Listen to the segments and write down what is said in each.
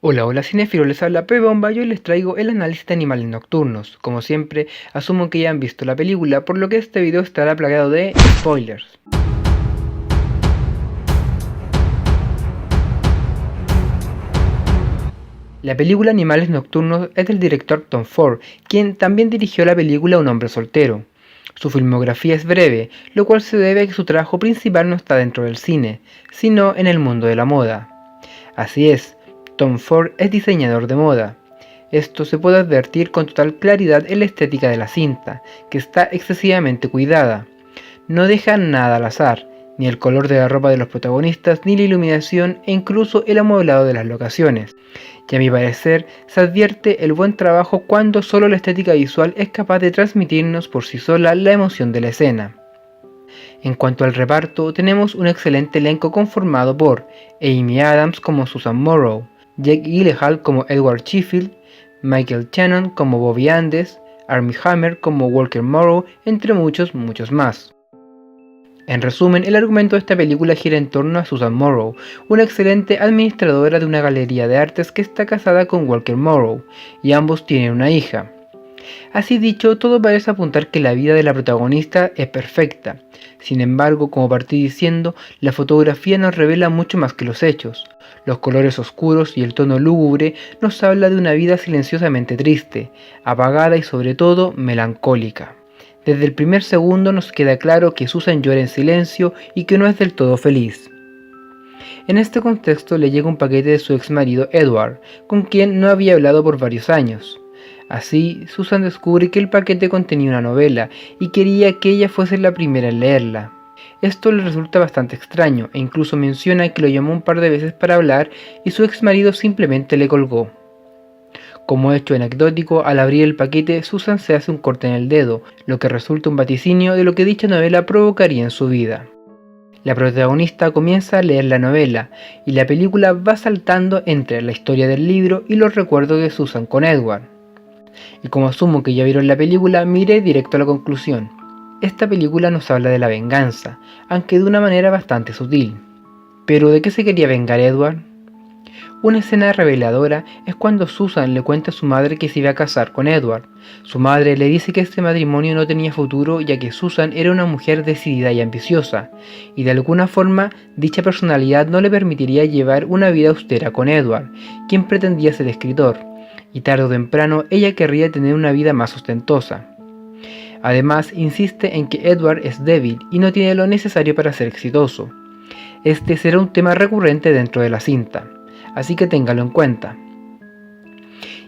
Hola, hola cinéfilos, les habla P. Bomba y hoy les traigo el análisis de Animales Nocturnos. Como siempre, asumo que ya han visto la película, por lo que este video estará plagado de spoilers. La película Animales Nocturnos es del director Tom Ford, quien también dirigió la película Un hombre soltero. Su filmografía es breve, lo cual se debe a que su trabajo principal no está dentro del cine, sino en el mundo de la moda. Así es, Tom Ford es diseñador de moda. Esto se puede advertir con total claridad en la estética de la cinta, que está excesivamente cuidada. No deja nada al azar, ni el color de la ropa de los protagonistas, ni la iluminación e incluso el amoblado de las locaciones. Y a mi parecer, se advierte el buen trabajo cuando solo la estética visual es capaz de transmitirnos por sí sola la emoción de la escena. En cuanto al reparto, tenemos un excelente elenco conformado por Amy Adams como Susan Morrow, Jake Gyllenhaal como Edward Sheffield, Michael Shannon como Bobby Andes, Armie Hammer como Walker Morrow, entre muchos más. En resumen, el argumento de esta película gira en torno a Susan Morrow, una excelente administradora de una galería de artes que está casada con Walker Morrow, y ambos tienen una hija. Así dicho, todo parece apuntar que la vida de la protagonista es perfecta. Sin embargo, como partí diciendo, la fotografía nos revela mucho más que los hechos. Los colores oscuros y el tono lúgubre nos habla de una vida silenciosamente triste, apagada y sobre todo melancólica. Desde el primer segundo nos queda claro que Susan llora en silencio y que no es del todo feliz. En este contexto le llega un paquete de su ex marido Edward, con quien no había hablado por varios años. Así, Susan descubre que el paquete contenía una novela y quería que ella fuese la primera en leerla. Esto le resulta bastante extraño e incluso menciona que lo llamó un par de veces para hablar y su ex marido simplemente le colgó. Como hecho anecdótico, al abrir el paquete, Susan se hace un corte en el dedo, lo que resulta un vaticinio de lo que dicha novela provocaría en su vida. La protagonista comienza a leer la novela, y la película va saltando entre la historia del libro y los recuerdos de Susan con Edward. Y como asumo que ya vieron la película, miré directo a la conclusión. Esta película nos habla de la venganza, aunque de una manera bastante sutil. Pero ¿de qué se quería vengar Edward? Una escena reveladora es cuando Susan le cuenta a su madre que se iba a casar con Edward. Su madre le dice que este matrimonio no tenía futuro ya que Susan era una mujer decidida y ambiciosa, y de alguna forma dicha personalidad no le permitiría llevar una vida austera con Edward, quien pretendía ser escritor, y tarde o temprano ella querría tener una vida más ostentosa. Además, insiste en que Edward es débil y no tiene lo necesario para ser exitoso. Este será un tema recurrente dentro de la cinta, así que téngalo en cuenta.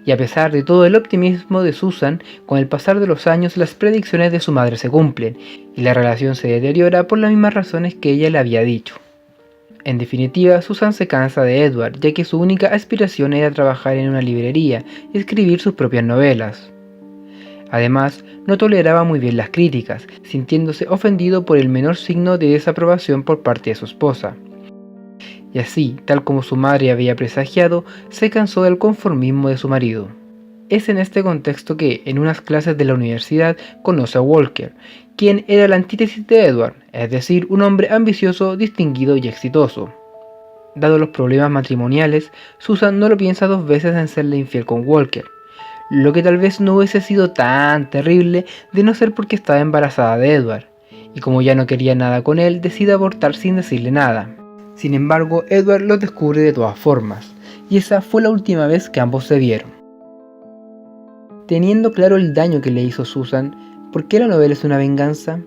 Y a pesar de todo el optimismo de Susan, con el pasar de los años las predicciones de su madre se cumplen, y la relación se deteriora por las mismas razones que ella le había dicho. En definitiva, Susan se cansa de Edward, ya que su única aspiración era trabajar en una librería y escribir sus propias novelas. Además, no toleraba muy bien las críticas, sintiéndose ofendido por el menor signo de desaprobación por parte de su esposa. Y así, tal como su madre había presagiado, se cansó del conformismo de su marido. Es en este contexto que, en unas clases de la universidad, conoce a Walker, quien era la antítesis de Edward, es decir, un hombre ambicioso, distinguido y exitoso. Dado los problemas matrimoniales, Susan no lo piensa dos veces en serle infiel con Walker, lo que tal vez no hubiese sido tan terrible de no ser porque estaba embarazada de Edward, y como ya no quería nada con él, decide abortar sin decirle nada. Sin embargo, Edward lo descubre de todas formas, y esa fue la última vez que ambos se vieron. Teniendo claro el daño que le hizo Susan, ¿por qué la novela es una venganza?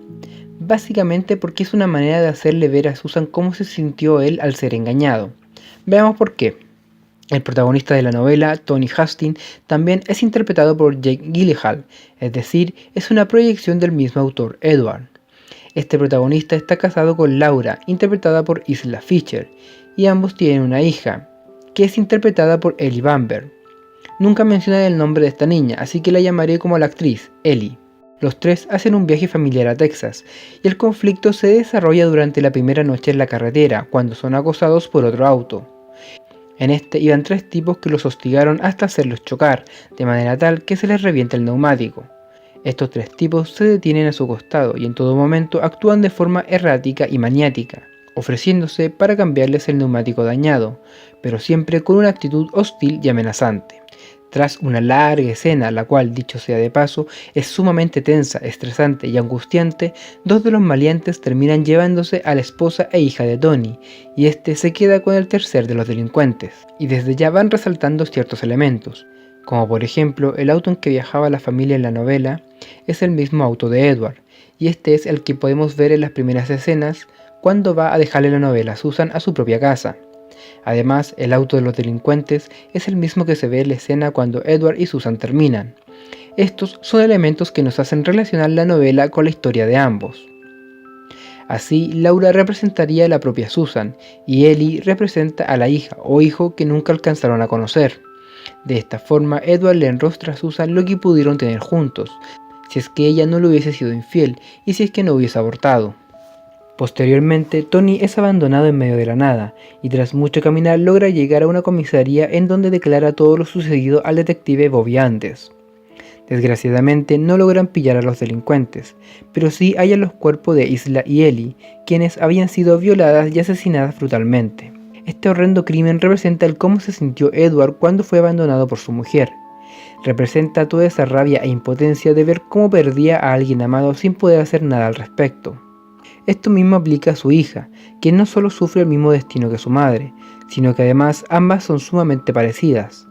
Básicamente porque es una manera de hacerle ver a Susan cómo se sintió él al ser engañado. Veamos por qué. El protagonista de la novela, Tony Hastings, también es interpretado por Jake Gyllenhaal, es decir, es una proyección del mismo autor, Edward. Este protagonista está casado con Laura, interpretada por Isla Fisher, y ambos tienen una hija, que es interpretada por Ellie Bamber. Nunca mencionan el nombre de esta niña, así que la llamaré como la actriz, Ellie. Los tres hacen un viaje familiar a Texas, y el conflicto se desarrolla durante la primera noche en la carretera, cuando son acosados por otro auto. En este iban tres tipos que los hostigaron hasta hacerlos chocar, de manera tal que se les revienta el neumático. Estos tres tipos se detienen a su costado y en todo momento actúan de forma errática y maniática. ofreciéndose para cambiarles el neumático dañado, pero siempre con una actitud hostil y amenazante. Tras una larga escena, la cual, dicho sea de paso, es sumamente tensa, estresante y angustiante, dos de los maleantes terminan llevándose a la esposa e hija de Tony, y este se queda con el tercer de los delincuentes, y desde ya van resaltando ciertos elementos, como por ejemplo el auto en que viajaba la familia en la novela es el mismo auto de Edward, y este es el que podemos ver en las primeras escenas cuando va a dejarle la novela a Susan a su propia casa. Además, el auto de los delincuentes es el mismo que se ve en la escena cuando Edward y Susan terminan. Estos son elementos que nos hacen relacionar la novela con la historia de ambos. Así, Laura representaría a la propia Susan, y Ellie representa a la hija o hijo que nunca alcanzaron a conocer. De esta forma, Edward le enrostra a Susan lo que pudieron tener juntos, si es que ella no le hubiese sido infiel y si es que no hubiese abortado. Posteriormente, Tony es abandonado en medio de la nada, y tras mucho caminar logra llegar a una comisaría en donde declara todo lo sucedido al detective Bobby Andes. Desgraciadamente no logran pillar a los delincuentes, pero sí hallan los cuerpos de Isla y Ellie, quienes habían sido violadas y asesinadas brutalmente. Este horrendo crimen representa el cómo se sintió Edward cuando fue abandonado por su mujer. Representa toda esa rabia e impotencia de ver cómo perdía a alguien amado sin poder hacer nada al respecto. Esto mismo aplica a su hija, quien no solo sufre el mismo destino que su madre, sino que además ambas son sumamente parecidas.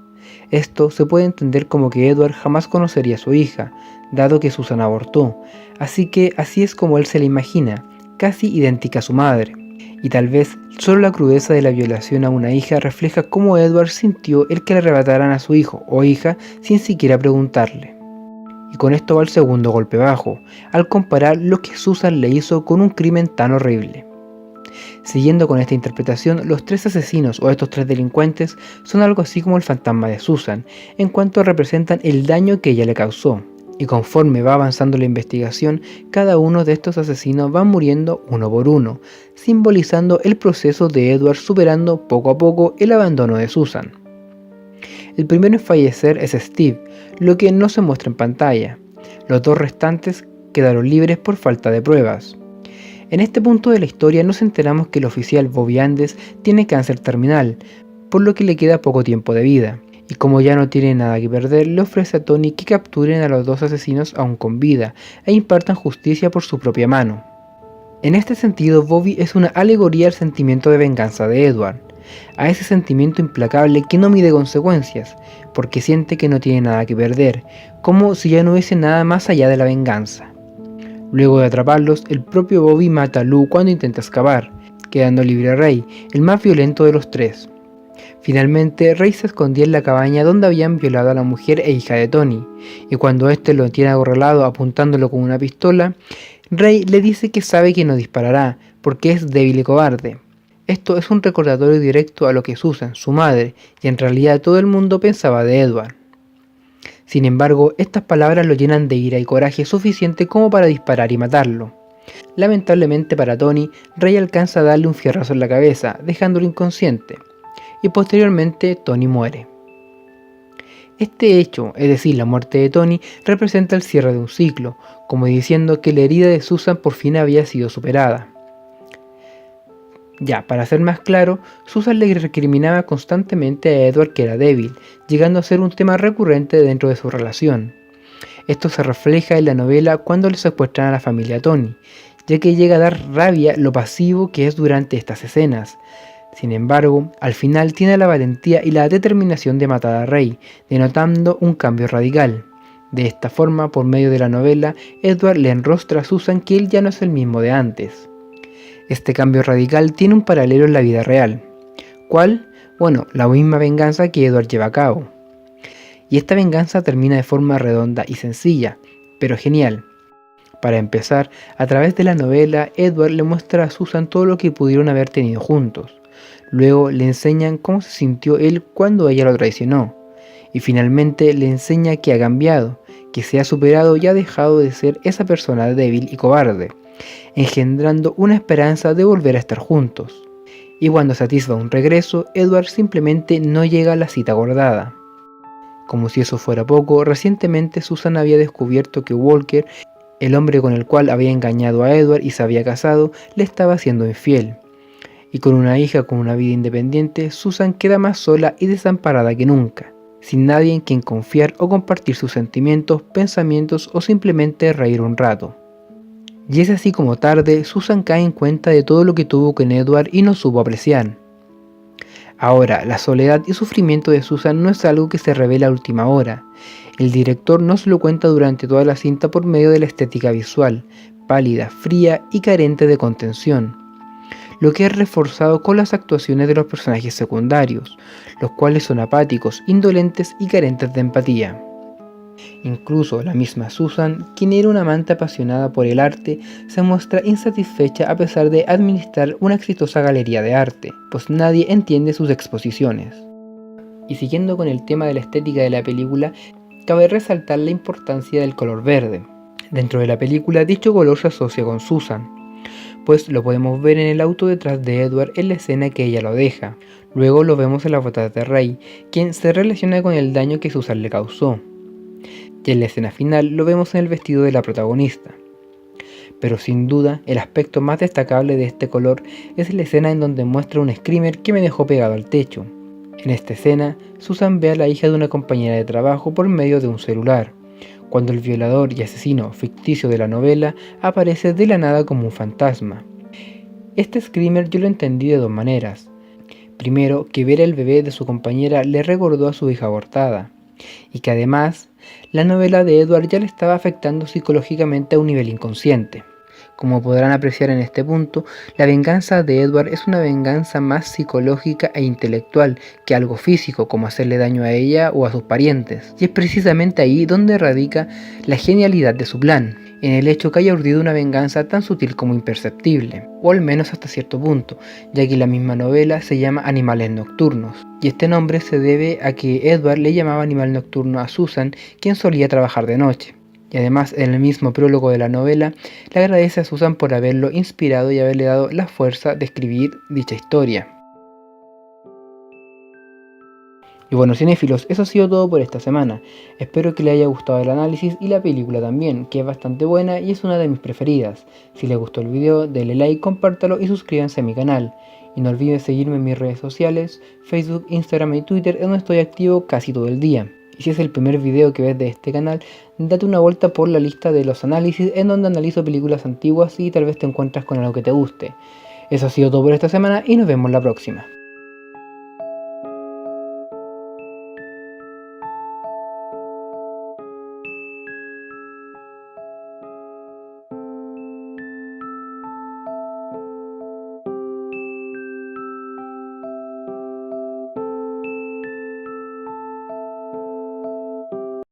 Esto se puede entender como que Edward jamás conocería a su hija, dado que Susan abortó, así que así es como él se la imagina, casi idéntica a su madre. Y tal vez solo la crudeza de la violación a una hija refleja cómo Edward sintió el que le arrebataran a su hijo o hija sin siquiera preguntarle. Y con esto va el segundo golpe bajo, al comparar lo que Susan le hizo con un crimen tan horrible. Siguiendo con esta interpretación, los tres asesinos o estos tres delincuentes son algo así como el fantasma de Susan, en cuanto representan el daño que ella le causó. Y conforme va avanzando la investigación, cada uno de estos asesinos va muriendo uno por uno, simbolizando el proceso de Edward superando poco a poco el abandono de Susan. El primero en fallecer es Steve, lo que no se muestra en pantalla. Los dos restantes quedaron libres por falta de pruebas. En este punto de la historia nos enteramos que el oficial Bobby Andes tiene cáncer terminal, por lo que le queda poco tiempo de vida, y como ya no tiene nada que perder, le ofrece a Tony que capturen a los dos asesinos aún con vida e impartan justicia por su propia mano. En este sentido, Bobby es una alegoría al sentimiento de venganza de Edward, a ese sentimiento implacable que no mide consecuencias, porque siente que no tiene nada que perder, como si ya no hubiese nada más allá de la venganza. Luego de atraparlos, el propio Bobby mata a Lou cuando intenta escapar, quedando libre a Ray, el más violento de los tres. Finalmente, Ray se escondía en la cabaña donde habían violado a la mujer e hija de Tony, y cuando este lo tiene acorralado apuntándolo con una pistola, Ray le dice que sabe que no disparará, porque es débil y cobarde. Esto es un recordatorio directo a lo que Susan, su madre, y en realidad todo el mundo pensaba de Edward. Sin embargo, estas palabras lo llenan de ira y coraje suficiente como para disparar y matarlo. Lamentablemente para Tony, Ray alcanza a darle un fierrazo en la cabeza, dejándolo inconsciente, y posteriormente Tony muere. Este hecho, es decir, la muerte de Tony, representa el cierre de un ciclo, como diciendo que la herida de Susan por fin había sido superada. Ya, para ser más claro, Susan le recriminaba constantemente a Edward que era débil, llegando a ser un tema recurrente dentro de su relación. Esto se refleja en la novela cuando le secuestran a la familia Tony, ya que llega a dar rabia lo pasivo que es durante estas escenas. Sin embargo, al final tiene la valentía y la determinación de matar a Ray, denotando un cambio radical. De esta forma, por medio de la novela, Edward le enrostra a Susan que él ya no es el mismo de antes. Este cambio radical tiene un paralelo en la vida real. ¿Cuál? Bueno, la misma venganza que Edward lleva a cabo. Y esta venganza termina de forma redonda y sencilla, pero genial. Para empezar, a través de la novela, Edward le muestra a Susan todo lo que pudieron haber tenido juntos. Luego le enseñan cómo se sintió él cuando ella lo traicionó. Y finalmente le enseña que ha cambiado, que se ha superado y ha dejado de ser esa persona débil y cobarde, engendrando una esperanza de volver a estar juntos. Y cuando se atisba un regreso, Edward simplemente no llega a la cita acordada. Como si eso fuera poco, recientemente Susan había descubierto que Walker, el hombre con el cual había engañado a Edward y se había casado, le estaba siendo infiel. Y con una hija con una vida independiente, Susan queda más sola y desamparada que nunca, sin nadie en quien confiar o compartir sus sentimientos, pensamientos o simplemente reír un rato. Y es así como tarde, Susan cae en cuenta de todo lo que tuvo con Edward y no supo apreciar. Ahora, la soledad y sufrimiento de Susan no es algo que se revela a última hora. El director nos lo cuenta durante toda la cinta por medio de la estética visual, pálida, fría y carente de contención, lo que es reforzado con las actuaciones de los personajes secundarios, los cuales son apáticos, indolentes y carentes de empatía. Incluso la misma Susan, quien era una amante apasionada por el arte, se muestra insatisfecha a pesar de administrar una exitosa galería de arte, pues nadie entiende sus exposiciones. Y siguiendo con el tema de la estética de la película, cabe resaltar la importancia del color verde. Dentro de la película, dicho color se asocia con Susan, pues lo podemos ver en el auto detrás de Edward en la escena que ella lo deja. Luego lo vemos en las botas de Ray, quien se relaciona con el daño que Susan le causó. Y en la escena final lo vemos en el vestido de la protagonista. Pero sin duda, el aspecto más destacable de este color es la escena en donde muestra un screamer que me dejó pegado al techo. En esta escena, Susan ve a la hija de una compañera de trabajo por medio de un celular, cuando el violador y asesino ficticio de la novela aparece de la nada como un fantasma. Este screamer yo lo entendí de dos maneras. Primero, que ver al bebé de su compañera le recordó a su hija abortada, y que además, la novela de Edward ya le estaba afectando psicológicamente a un nivel inconsciente. Como podrán apreciar en este punto, la venganza de Edward es una venganza más psicológica e intelectual que algo físico, como hacerle daño a ella o a sus parientes. Y es precisamente ahí donde radica la genialidad de su plan, en el hecho que haya urdido una venganza tan sutil como imperceptible, o al menos hasta cierto punto, ya que la misma novela se llama Animales Nocturnos, y este nombre se debe a que Edward le llamaba animal nocturno a Susan, quien solía trabajar de noche. Y además, en el mismo prólogo de la novela, le agradece a Susan por haberlo inspirado y haberle dado la fuerza de escribir dicha historia. Y bueno, cinéfilos, eso ha sido todo por esta semana. Espero que les haya gustado el análisis y la película también, que es bastante buena y es una de mis preferidas. Si les gustó el video, denle like, compártalo y suscríbanse a mi canal. Y no olviden seguirme en mis redes sociales, Facebook, Instagram y Twitter, en donde estoy activo casi todo el día. Y si es el primer video que ves de este canal, date una vuelta por la lista de los análisis en donde analizo películas antiguas y tal vez te encuentras con algo que te guste. Eso ha sido todo por esta semana y nos vemos la próxima.